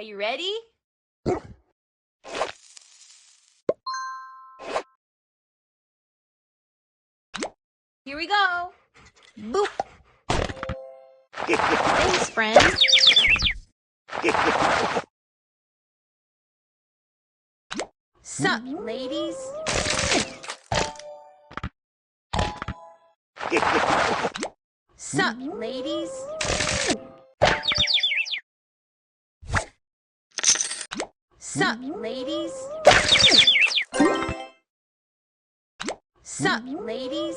Are you ready? Here we go. Boop. Thanks, friend. Sup, ladies? Sup, ladies? Sup, ladies? Sup, ladies?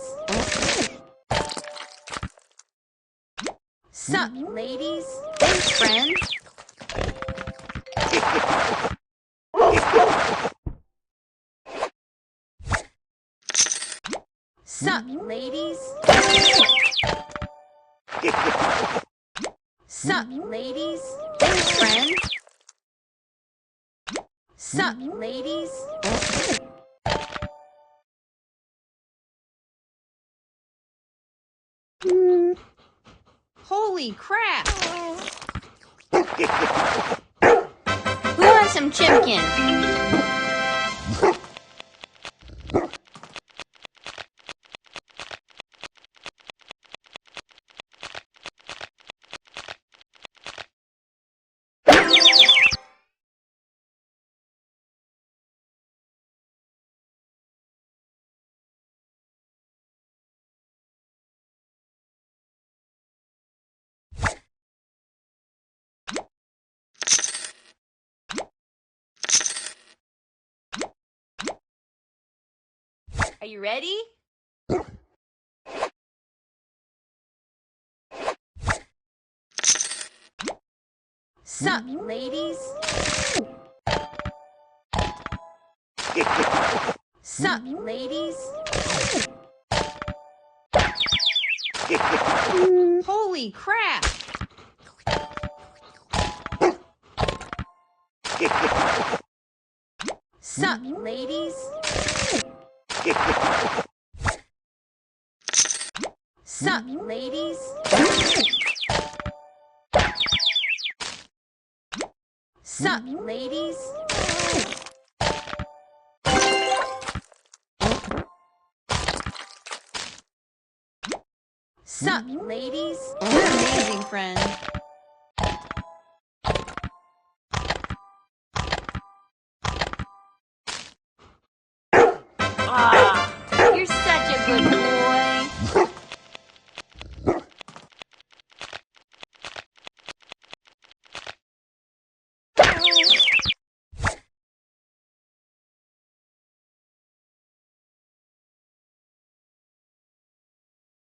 Sup, ladies? Thanks, friend. Sup, ladies? Sup, ladies? Thanks, friend. Sup, ladies? Holy crap! Who wants some chimken? Are you ready? Sup, ladies? Sup, ladies? Holy crap! Sup, ladies? Sup, ladies? Sup, ladies? Sup, ladies? You're amazing, friend.